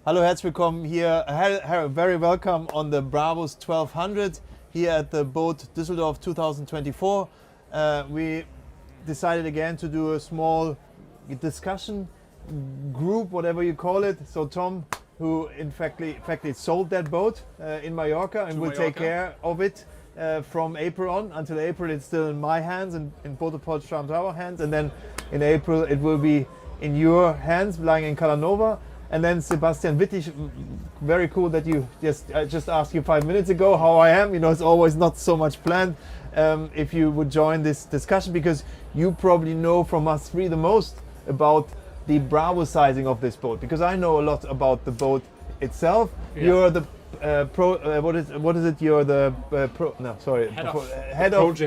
Hallo, herzlich willkommen hier. Very welcome on the BRABUS 1200 here at the boat Düsseldorf 2024. We decided again to do a small discussion group, whatever you call it. So Tom, who in fact sold that boat in Mallorca and will take care of it from April on. Until April it's still in my hands and in Botopol Tower hands, and then in April it will be in your hands, lying in Calanova. And then Sebastian Wittig, very cool that you I just asked you 5 minutes ago how I am. You know, it's always not so much planned. If you would join this discussion, because you probably know from us three the most about the BRABUS sizing of this boat, because I know a lot about the boat itself. Yeah. You're the what is it? You're the head of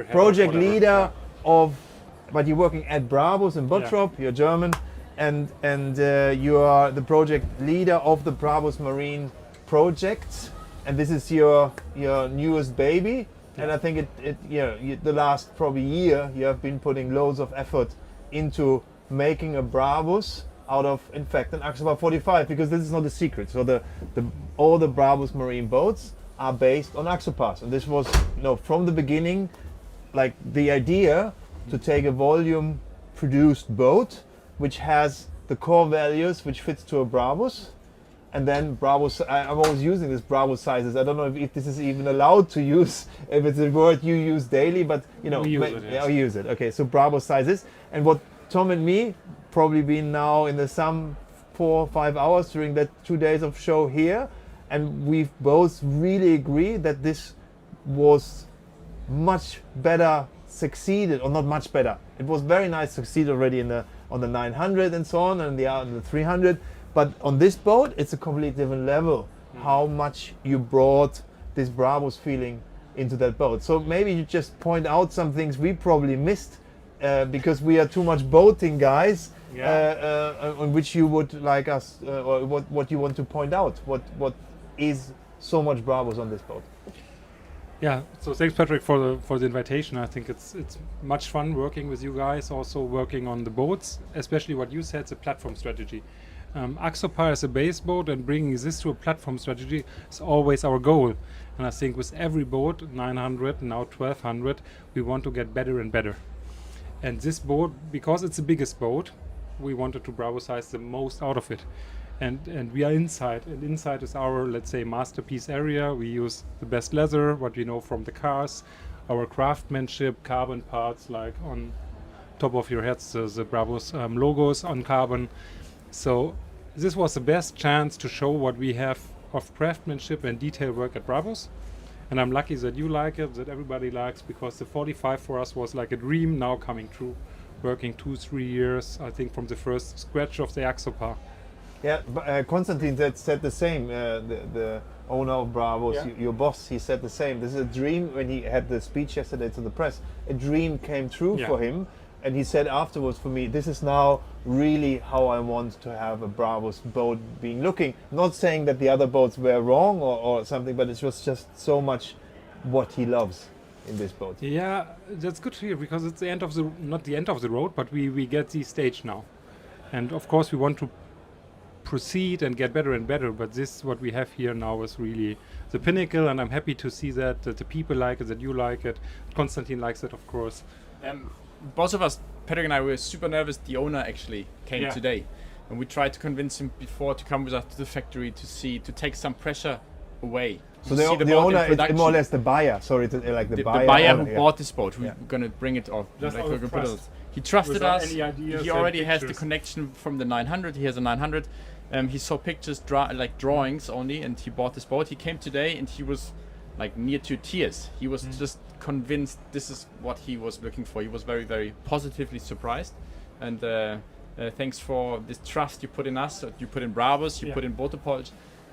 project leader of, but you're working at BRABUS in Bottrop. Yeah. You're German. And you are the project leader of the BRABUS Marine project, and this is your newest baby. Yeah. And I think the last probably year you have been putting loads of effort into making a BRABUS out of, in fact, an Axopar 45, because this is not a secret. So all the BRABUS Marine boats are based on Axopars, and this was from the beginning, like the idea to take a volume produced boat which has the core values which fits to a BRABUS, and then BRABUS, I'm always using this BRABUS sizes. I don't know if this is even allowed to use, if it's a word you use daily, but we use it. Okay, so BRABUS sizes. And what Tom and me probably been now in some 4 or 5 hours during that 2 days of show here, and we've both really agreed that this was much better succeeded, or not much better. It was very nice succeed already on the 900 and so on, and the 300. But on this boat, it's a completely different level. How much you brought this BRABUS feeling into that boat. So maybe you just point out some things we probably missed because we are too much boating guys. Yeah. On which you would like us, or what you want to point out. What is so much BRABUS on this boat? Yeah, so thanks Patrick for the invitation. I think it's much fun working with you guys, also working on the boats, especially what you said, the platform strategy. Axopar is a base boat, and bringing this to a platform strategy is always our goal. And I think with every boat, 900, now 1200, we want to get better and better. And this boat, because it's the biggest boat, we wanted to BRABUSize the most out of it. And we are inside, and inside is our, let's say, masterpiece area. We use the best leather, what we know from the cars, our craftsmanship, carbon parts, like on top of your heads, the BRABUS logos on carbon. So this was the best chance to show what we have of craftsmanship and detail work at BRABUS. And I'm lucky that you like it, that everybody likes, because the 45 for us was like a dream now coming true. Working 2-3 years, I think, from the first scratch of the Axopar. Yeah, Konstantin said the same. The owner of BRABUS, yeah. Your boss, he said the same. This is a dream. When he had the speech yesterday to the press, a dream came true for him. And he said afterwards, for me, this is now really how I want to have a BRABUS boat being looking. Not saying that the other boats were wrong or something, but it was just so much what he loves in this boat. Yeah, that's good to hear, because it's the end of not the end of the road, but we get the stage now. And of course we want to proceed and get better and better, but this what we have here now is really the pinnacle, and I'm happy to see that the people like it, that you like it. Konstantin likes it, of course. Both of us, Patrick and I, were super nervous. The owner actually came today, and we tried to convince him before to come with us to the factory to take some pressure away. So the owner is more or less the buyer. Sorry, the buyer who bought this boat. We're gonna bring it off. He trusted us. He already has the connection from the 900. He has a 900. He saw pictures, drawings only, and he bought this boat. He came today and he was like near to tears. He was just convinced this is what he was looking for. He was very, very positively surprised. And thanks for this trust you put in us, you put in BRABUS, you put in Botopol.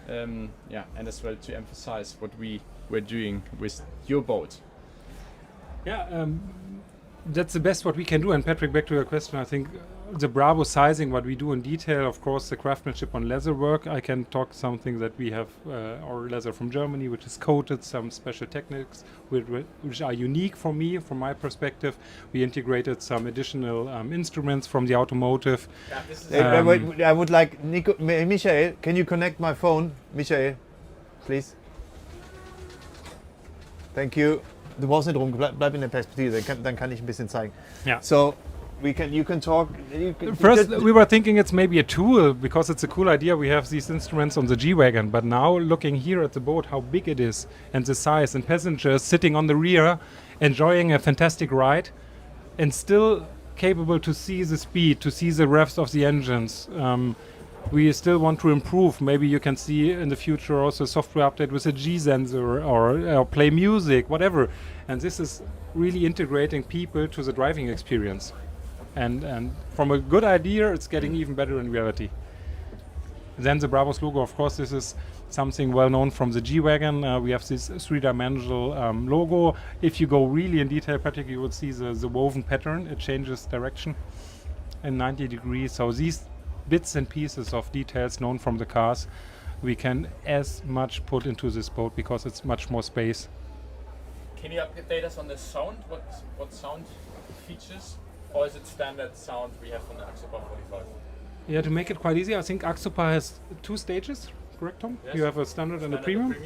And as well to emphasize what we were doing with your boat. Yeah, that's the best what we can do. And Patrick, back to your question, I think the Brabus sizing, what we do in detail, of course, the craftsmanship on leather work. I can talk something that we have our leather from Germany, which is coated, some special techniques which are unique for me, from my perspective. We integrated some additional instruments from the automotive. Yeah, wait, I would like Michael, can you connect my phone, Michael, please? Thank you. Du brauchst nicht rum, bleib in der Perspektive, dann kann ich ein bisschen zeigen. Yeah. So you can talk. First, we were thinking it's maybe a tool because it's a cool idea. We have these instruments on the G-Wagon, but now looking here at the boat, how big it is and the size, and passengers sitting on the rear, enjoying a fantastic ride, and still capable to see the speed, to see the revs of the engines. We still want to improve. Maybe you can see in the future also a software update with a G sensor or play music, whatever. And this is really integrating people to the driving experience. And from a good idea, it's getting even better in reality. Then the Brabus logo, of course, this is something well known from the G-Wagon. We have this three-dimensional logo. If you go really in detail, Patrick, you would see the woven pattern. It changes direction in 90 degrees. So these bits and pieces of details known from the cars, we can as much put into this boat because it's much more space. Can you update us on the sound? What sound features? Or is it standard sound we have from the Axopar 45? Yeah, to make it quite easy, I think Axopar has 2 stages, correct, Tom? Yes. You have a standard and a premium.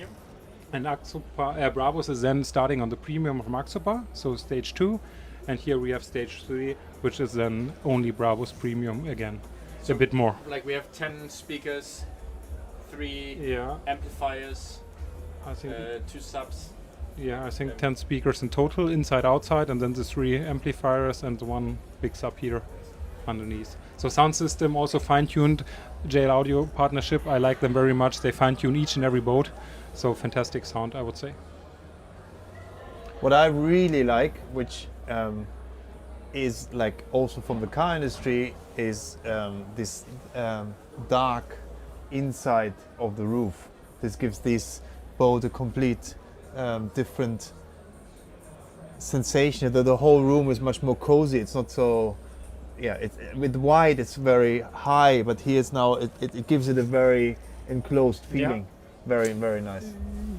And Brabus is then starting on the premium from Axopar, so stage 2. And here we have stage 3, which is then only Brabus premium again. So a bit more. Like we have 10 speakers, 3 amplifiers, I think 2 subs. Yeah, I think 10 speakers in total, inside, outside, and then the 3 amplifiers and the 1 big sub here underneath. So sound system also fine-tuned. JL Audio partnership, I like them very much. They fine-tune each and every boat. So fantastic sound, I would say. What I really like, which is like also from the car industry, is this dark inside of the roof. This gives this boat a complete different sensation. The whole room is much more cozy. It's not so, with white it's very high, but here's now it gives it a very enclosed feeling. Yeah. Very, very nice.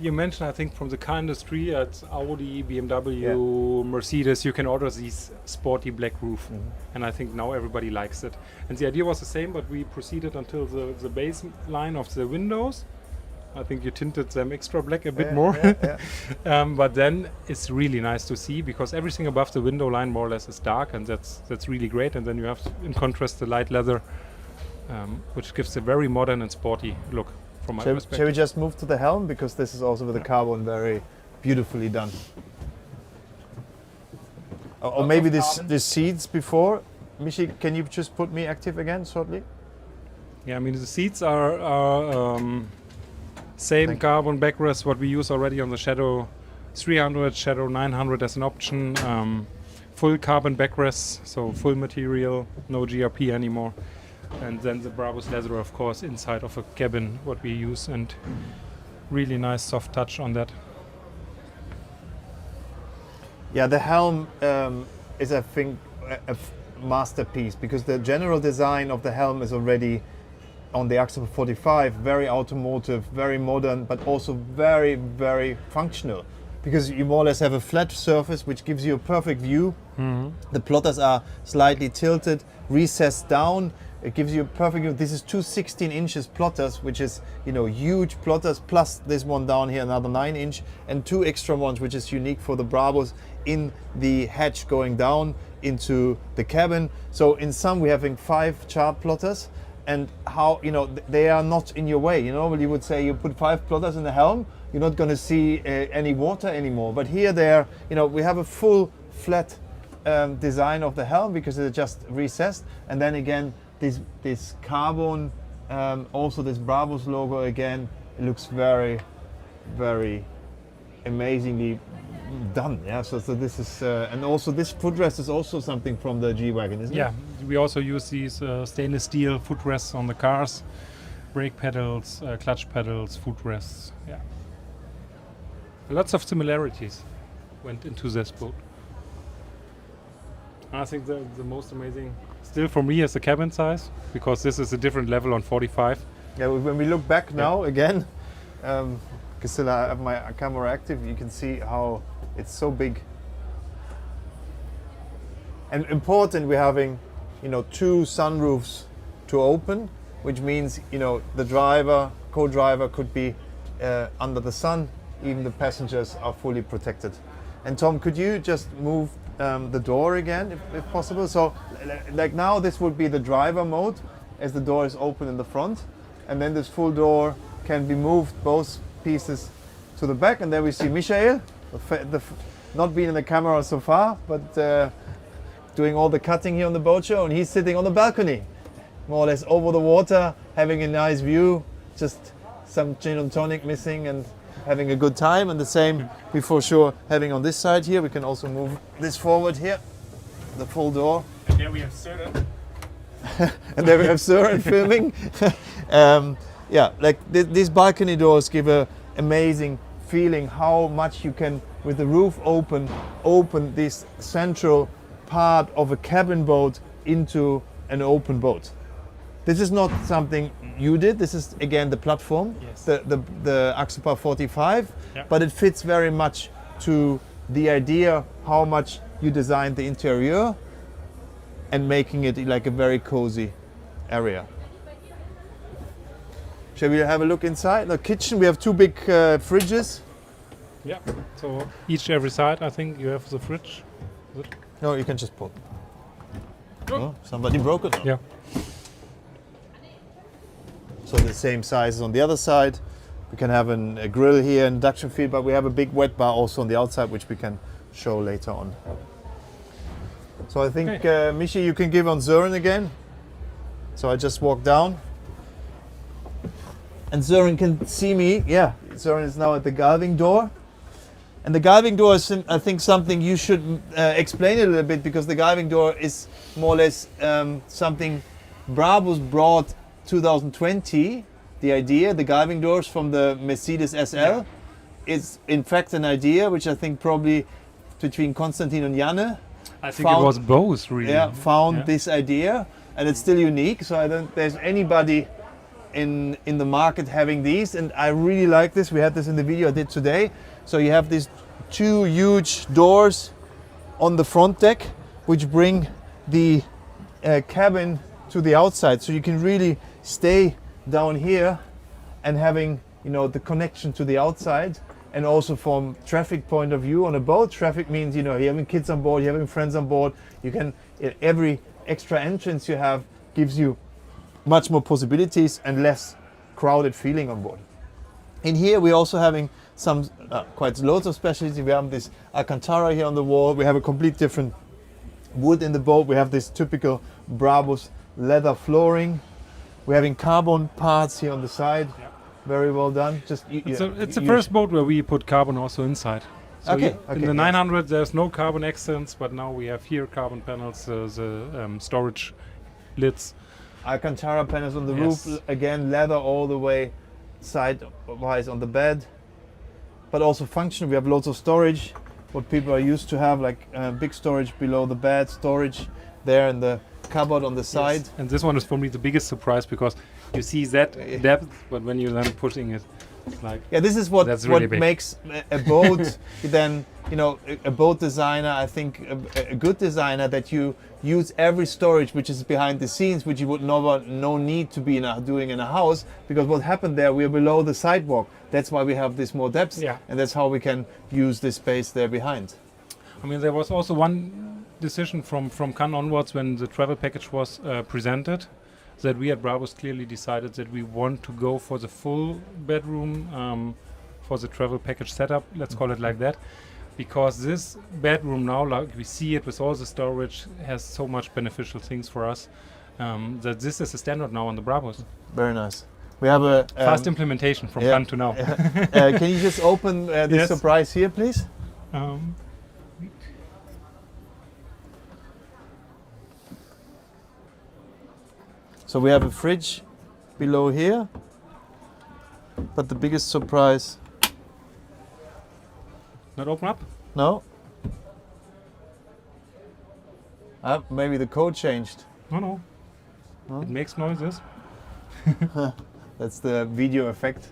You mentioned, I think, from the car industry at Audi, BMW, Mercedes, you can order these sporty black roof. And I think now everybody likes it. And the idea was the same, but we proceeded until the base line of the windows. I think you tinted them extra black a bit more. But then it's really nice to see because everything above the window line more or less is dark, and that's really great. And then you have, in contrast, the light leather, which gives a very modern and sporty look from my perspective. Shall we just move to the helm, because this is also with the carbon very beautifully done. Or maybe this seats before. Michi, can you just put me active again shortly? Yeah, I mean the seats are same carbon backrest what we use already on the Shadow 300, Shadow 900 as an option. Full carbon backrest, so full material, no GRP anymore. And then the Brabus leather, of course, inside of a cabin what we use, and really nice soft touch on that. Yeah, the helm is, I think, a masterpiece, because the general design of the helm is already on the Axopar 45, very automotive, very modern, but also very, very functional, because you more or less have a flat surface which gives you a perfect view. The plotters are slightly tilted, recessed down. It gives you a perfect view. This is 2 16 inches plotters, which is, huge plotters, plus this one down here, another 9 inch, and 2 extra ones, which is unique for the Brabus in the hatch going down into the cabin. So in sum, we're having 5 chart plotters, and how, they are not in your way. Normally you would say you put 5 plotters in the helm, you're not going to see any water anymore. But here we have a full flat design of the helm, because it's just recessed, and then again this carbon, also this Brabus logo again, it looks very, very amazingly done. So this is and also this footrest is also something from the G-Wagon, isn't it? Yeah, we also use these stainless steel footrests on the cars, brake pedals, clutch pedals, footrests. Yeah, lots of similarities went into this boat. I think the most amazing Still for me as the cabin size, because this is a different level on 45. Yeah, when we look back now again, because still I have my camera active, you can see how it's so big. And important, we're having, you know, 2 sunroofs to open, which means, you know, the driver, co-driver could be under the sun, even the passengers are fully protected. And Tom, could you just move the door again, if possible? So, like now, this would be the driver mode, as the door is open in the front, and then this full door can be moved, both pieces to the back, and there we see Michael, not being in the camera so far, but doing all the cutting here on the boat show, and he's sitting on the balcony, more or less over the water, having a nice view, just some gin and tonic missing, and having a good time. And the same we for sure having on this side here. We can also move this forward here, the full door. And there we have Søren. And there we have Søren filming. Yeah, like these balcony doors give a amazing feeling how much you can, with the roof open this central part of a cabin boat into an open boat. This is not something you did. This is again the platform, yes. the Axopar 45, Yep. but it fits very much to the idea how much you designed the interior and making it like a very cozy area. Shall we have a look inside? The kitchen, we have 2 big fridges. Yeah. So each every side, I think you have the fridge. No, you can just pull. Oh, somebody broke it. Yeah. So the same size as on the other side. We can have a grill here, induction field, but we have a big wet bar also on the outside, which we can show later on. So I think, Michi, you can give on Søren again. So I just walk down. And Søren can see me. Yeah, Søren is now at the galving door. And the galving door is, I think, something you should explain a little bit, because the galving door is more or less something Brabus brought 2020. The idea, the galving doors from the Mercedes SL, is in fact an idea which I think probably between Konstantin and Janne. I think it was both, really. Yeah, found this idea, and it's still unique. So I don't there's anybody in the market having these, and I really like this. We had this in the video I did today. So you have these 2 huge doors on the front deck, which bring the cabin to the outside. So you can really stay down here and having, you know, the connection to the outside. And also from traffic point of view, on a boat, traffic means, you know, you're having kids on board, you're having friends on board. You can, every extra entrance you have gives you much more possibilities and less crowded feeling on board. In here we're also having some quite loads of specialties. We have this Alcantara here on the wall. We have a complete different wood in the boat. We have this typical Brabus leather flooring. We're having carbon parts here on the side. Yeah. Very well done. Just it's the first boat where we put carbon also inside. So in the 900 there's no carbon accents, but now we have here carbon panels, the storage lids. Alcantara panels on the roof, again leather all the way side-wise on the bed, but also functional. We have loads of storage, what people are used to have, like big storage below the bed, storage there in the cupboard on the side. Yes. And this one is for me the biggest surprise, because you see that depth, but when you're then pushing it, it's like, yeah, this is what really makes a boat then, you know, a boat designer, I think a good designer, that you use every storage which is behind the scenes, which you would no need to be doing in a house, because what happened there, we're below the sidewalk. That's why we have this more depth, and that's how we can use this space there behind. I mean, there was also one decision from Cannes onwards, when the travel package was presented, that we at Brabus clearly decided that we want to go for the full bedroom for the travel package setup, let's call it like that, because this bedroom now, like we see it with all the storage, has so much beneficial things for us, that this is a standard now on the Brabus. Very nice. We have a fast implementation from Cannes to now. Can you just open this surprise here, please? So we have a fridge below here, but the biggest surprise... Not open up? No. Maybe the code changed. No. It makes noises. That's the video effect.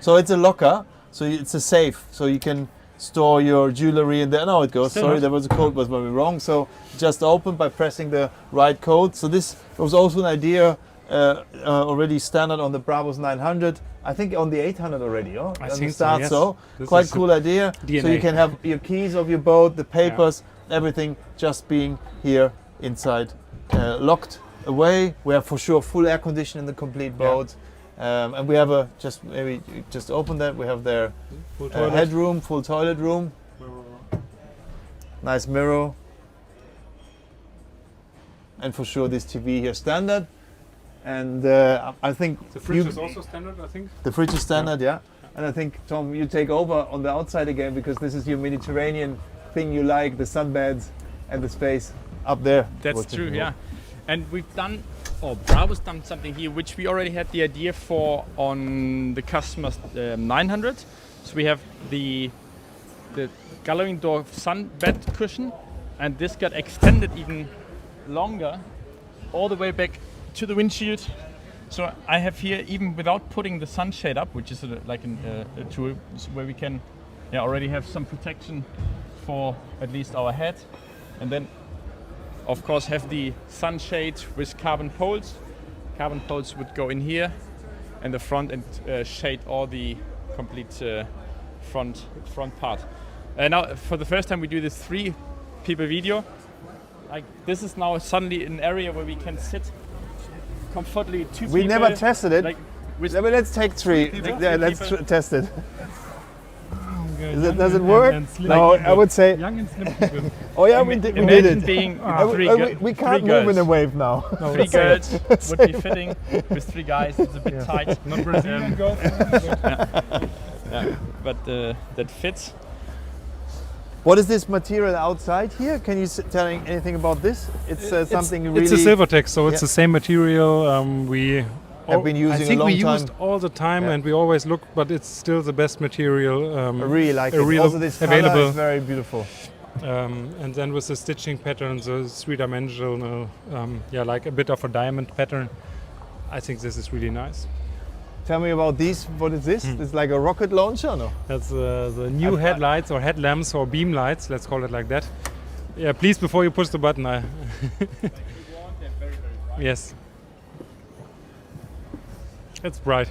So it's a locker, so it's a safe, so you can store your jewelry in there. No, it goes. Still Sorry, not. there was a code was very wrong. So just open by pressing the right code. So this was also an idea already standard on the BRABUS 900. I think on the 800 already. Oh, I on think the start. yes. So This quite is cool idea. So DNA. you can have your keys of your boat, the papers, everything just being here inside, locked away. We have for sure full air conditioning in the complete boat. And we have maybe just open that. We have their Full toilet. headroom, full toilet room, nice mirror, and for sure this TV here standard. And I think The fridge is also standard, I think. the fridge is standard, yeah. And I think Tom, you take over on the outside again because this is your Mediterranean thing you like, the sunbeds and the space up there. That's true, yeah. And we've done, or BRABUS done something here which we already had the idea for on the customer's 900. So we have the gallery door sun bed cushion, and this got extended even longer all the way back to the windshield. So I have here, even without putting the sunshade up, which is like a tool where we can already have some protection for at least our head, and then of course have the sunshade with carbon poles. Carbon poles would go in here and the front and shade all the complete front part. Now for the first time we do this 3 people video. Like this is now suddenly an area where we can sit comfortably 2 people. We never tested it. Like with Let's take 3. Yeah, let's test it. Young Does it and- work? and slim No, people. I would say. Young and slim people. Oh yeah, we did imagine it. being We can't move in a wave now. No, 3 it's, girls would be fitting. With 3 guys, it's a bit tight. not Brazilian girls. But that fits. What is this material outside here? Can you tell anything about this? It's something really. It's a Silvertex, so it's Yeah. the same material we Have been using I think a long we time. used all the time, Yeah. and we always look, but it's still the best material. I really like a it. real Also, this color available. is very beautiful. And then with the stitching pattern, the 3-dimensional, like a bit of a diamond pattern, I think this is really nice. Tell me about these. What is this? It's like a rocket launcher, no? That's the new headlights or headlamps or beam lights, let's call it like that. Yeah, please, before you push the button. Yes. It's bright.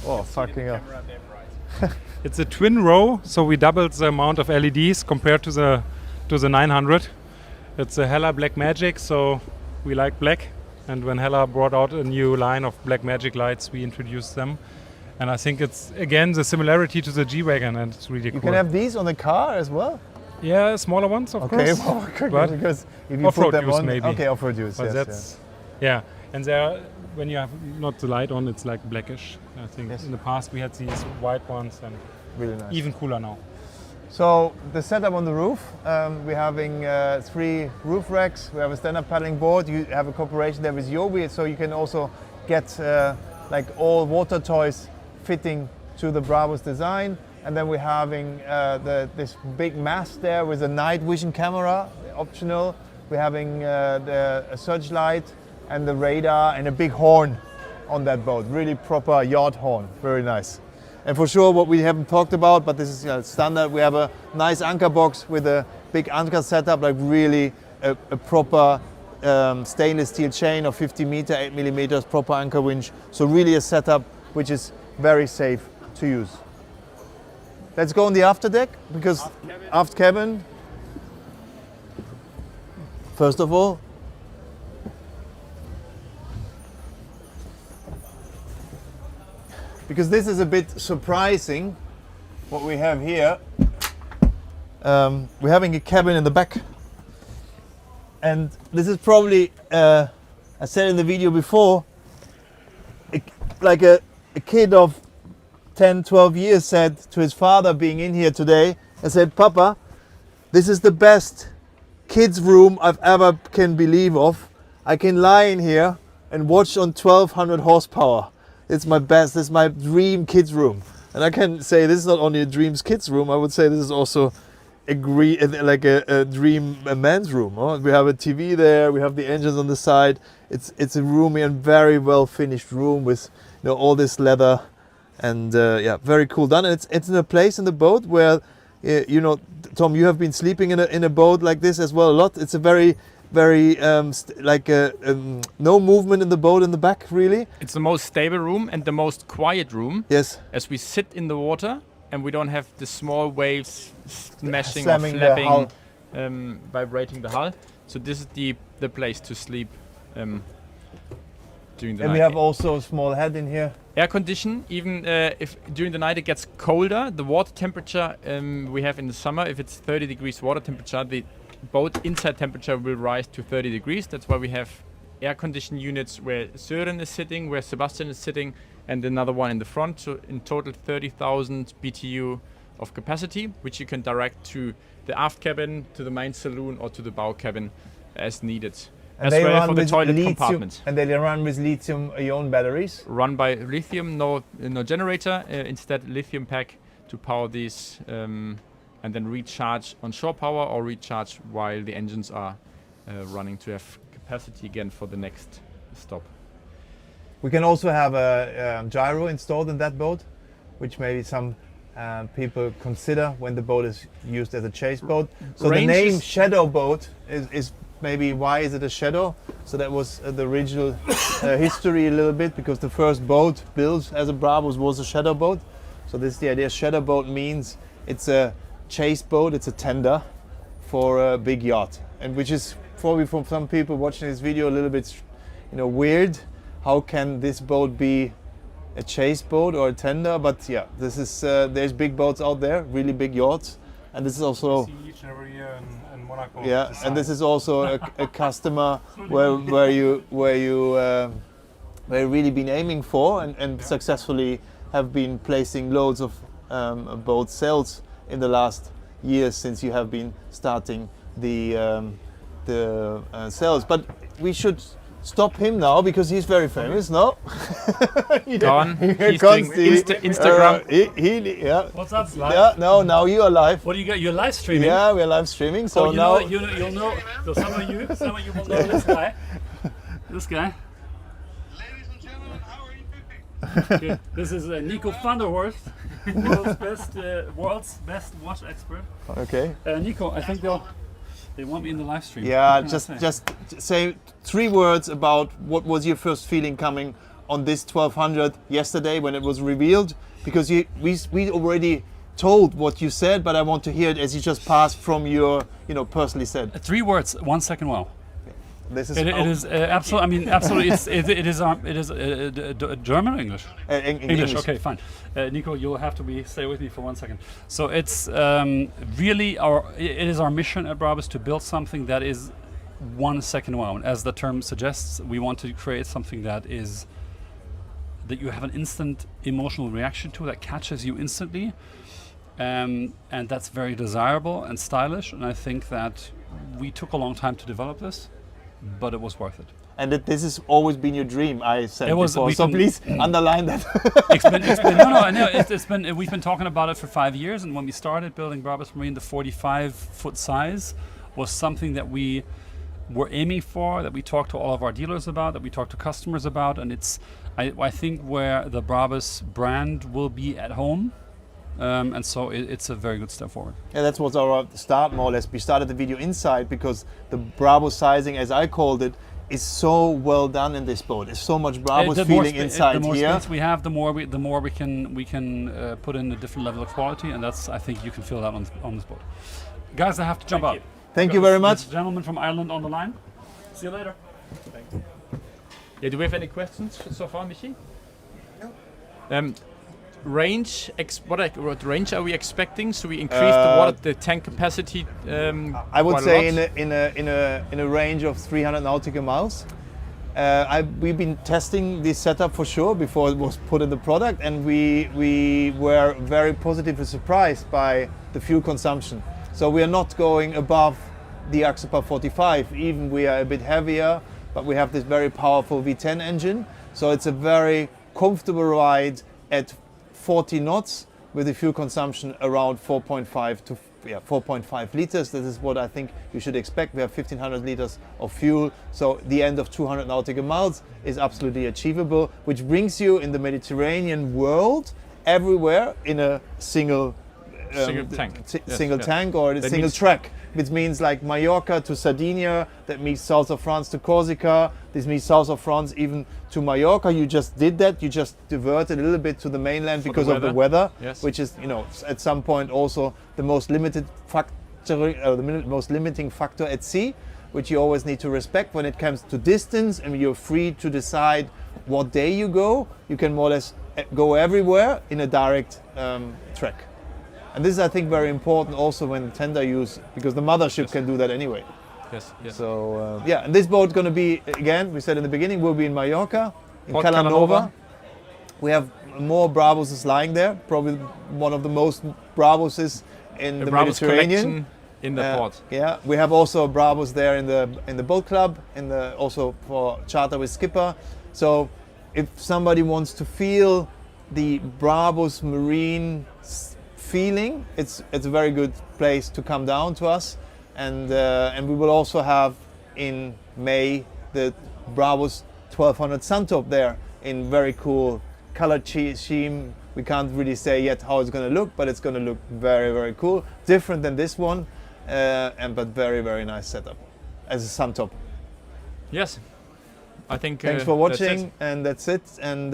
Oh, fucking hell. It's a twin row, so we doubled the amount of LEDs compared to the 900. It's a Hella Black Magic, so we like black. And when Hella brought out a new line of Black Magic lights, we introduced them. And I think it's, again, the similarity to the G-Wagon, and it's really cool. You can have these on the car as well? Yeah, smaller ones, of Okay, course. well, But because if you off-road put them use on, maybe. Okay, off-road use. But Yes, that's, yeah. And there, when you have not the light on, it's like blackish. I think Yes. in the past we had these white ones, and really nice. even cooler now. So the setup on the roof, we're having 3 roof racks. We have a stand-up paddling board. You have a cooperation there with Yobi, so you can also get like all water toys fitting to the BRABUS design. And then we're having this big mast there with a night vision camera, optional. We're having a searchlight and the radar and a big horn on that boat. Really proper yacht horn, very nice. And for sure, what we haven't talked about, but this is standard, we have a nice anchor box with a big anchor setup, like really a proper stainless steel chain of 50 meter, 8 millimeters, proper anchor winch. So really a setup which is very safe to use. Let's go on the after deck, because aft cabin. First of all, because this is a bit surprising what we have here. We're having a cabin in the back, and this is probably, I said in the video before, like a kid of 10, 12 years said to his father being in here today, and said, "Papa, this is the best kids room I've ever can believe of. I can lie in here and watch on 1200 horsepower. It's my best, this is my dream kids room." And I can say this is not only a dreams kids room, I would say this is also a dream men's room. Huh? We have a TV there. We have the engines on the side. It's a roomy and very well finished room with all this leather, and very cool done. And it's in a place in the boat where Tom, you have been sleeping in a boat like this as well a lot. It's a very no movement in the boat in the back, really. It's the most stable room and the most quiet room. Yes. As we sit in the water and we don't have the small waves smashing Slamming or flapping, vibrating the hull. So this is the place to sleep during the night. And we have also a small head in here. Air condition, even if during the night it gets colder, the water temperature we have in the summer, if it's 30 degrees water temperature, the boat inside temperature will rise to 30 degrees. That's why we have air condition units where Søren is sitting, where Sebastian is sitting, and another one in the front. So in total 30,000 BTU of capacity, which you can direct to the aft cabin, to the main saloon, or to the bow cabin as needed. And as well for the toilet compartment. And they run with lithium-ion batteries? Run by lithium, no generator, instead lithium pack to power these and then recharge on shore power or recharge while the engines are running to have capacity again for the next stop. We can also have a gyro installed in that boat, which maybe some people consider when the boat is used as a chase boat. So the name Shadow boat is maybe, why is it a shadow? So that was the original history a little bit, because the first boat built as a Brabus was a shadow boat. So this is the idea. Shadow boat means it's a chase boat, it's a tender for a big yacht, and which is probably for some people watching this video a little bit weird. How can this boat be a chase boat or a tender? But yeah, this is there's big boats out there, really big yachts, and this is also each and every year in Monaco. Yeah, and this is also a customer where you really been aiming for and successfully have been placing loads of boat sales in the last years since you have been starting the sales. But we should stop him now because he's very famous, no? Gone. He's doing Instagram. Yeah. What's up, live? Yeah, no, now you are live. What do you got? You're live streaming? Yeah, we're live streaming. So now you'll know. So some of you will know this guy. This guy. Ladies and gentlemen, how are you doing? Okay. This is Nico van der Horst, world's best watch expert. Okay. Nico, I think they want me in the live stream. Yeah, just say 3 words about what was your first feeling coming on this 1200 yesterday when it was revealed, because we already told what you said, but I want to hear it as you just passed from your personally said. 3 words, 1 second wow. This is It is absolutely. I mean, absolutely. It is German or English? English. Okay, fine. Nico, you'll have to stay with me for 1 second. So it's really it is our mission at Brabus to build something that is 1 second wow. And as the term suggests, we want to create something that you have an instant emotional reaction to, that catches you instantly, and that's very desirable and stylish. And I think that we took a long time to develop this, but it was worth it. And that this has always been your dream, I said it was, before. So please underline that. It's been we've been talking about it for 5 years, and when we started building Brabus Marine, the 45-foot size was something that we were aiming for, that we talked to all of our dealers about, that we talked to customers about, and it's I think where the Brabus brand will be at home. And so it's a very good step forward. Yeah, that was our start, more or less. We started the video inside because the Brabus sizing, as I called it, is so well done in this boat. There's so much Brabus feeling inside here. The more here. space we have, the more we can put in a different level of quality, and that's, I think you can feel that on this boat. Guys, I have to jump out. Thank you very much. This gentleman from Ireland on the line. See you later. Thanks. Yeah, do we have any questions so far, Michi? No. Range, what range are we expecting? So we increase the tank capacity. I would say in a range of 300 nautical miles. We've been testing this setup for sure before it was put in the product, and we were very positively surprised by the fuel consumption. So we are not going above the Axopar 45. Even we are a bit heavier, but we have this very powerful V10 engine. So it's a very comfortable ride at 40 knots with a fuel consumption around 4.5 4.5 liters. This is what I think you should expect. We have 1500 liters of fuel, so the end of 200 nautical miles is absolutely achievable, which brings you in the Mediterranean world everywhere in a single tank or a single track, which means like Mallorca to Sardinia, that means south of France to Corsica, this means south of France even to Mallorca. You just did that, you just diverted a little bit to the mainland because of the weather, which is, you know, at some point also the most limited factor, the most limiting factor at sea, which you always need to respect when it comes to distance, and you're free to decide what day you go. You can more or less go everywhere in a direct track. And this is, I think, very important also when tender use, because the mothership can do that anyway. Yes. So, and this boat going to be, again, we said in the beginning, will be in Mallorca, in Calanova. We have more Brabuses lying there, probably one of the most Brabuses in the Mediterranean. In the port. Yeah, we have also a Brabus there in the boat club, also for charter with skipper. So, if somebody wants to feel the Brabus Marine feeling, it's a very good place to come down to us, and we will also have in May the Brabus 1200 Suntop there in very cool color scheme. We can't really say yet how it's going to look, but it's going to look very, very cool, different than this one, but very, very nice setup as a Suntop. Yes, I think thanks for watching, and that's it. And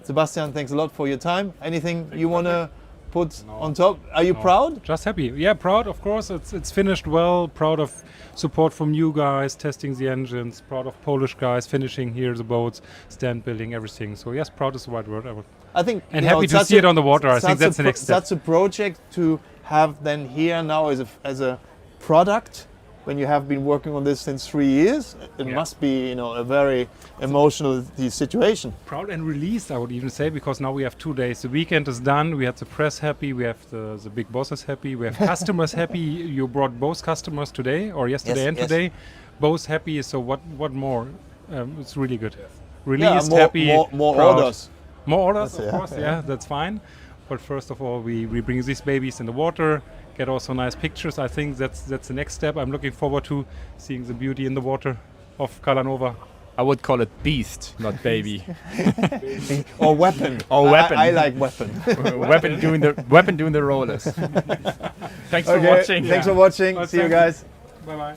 Sebastian, thanks a lot for your time. Anything you want to put on top? Are you proud? Just happy. Yeah, proud, of course. It's finished well. Proud of support from you guys, testing the engines. Proud of Polish guys finishing here the boats, stand building, everything. So yes, proud is the right word. I think, and happy to see it on the water. I think that's the next step. That's a project to have then here now as a product. When you have been working on this since 3 years, it must be, you know, a very emotional situation. Proud and released, I would even say, because now we have 2 days. The weekend is done. We had the press happy. We have the big bosses happy. We have customers happy. You brought both customers today or yesterday and today, both happy. So what more? It's really good. Released, happy, more proud. orders. More orders, of course. Yeah, that's fine. But first of all, we bring these babies in the water. Get also nice pictures. I think that's the next step. I'm looking forward to seeing the beauty in the water of Calanova. I would call it beast, not baby. Or weapon. Or weapon. I like weapon. weapon doing the rollers. Thanks for watching. Thanks for watching. See you guys. Bye bye.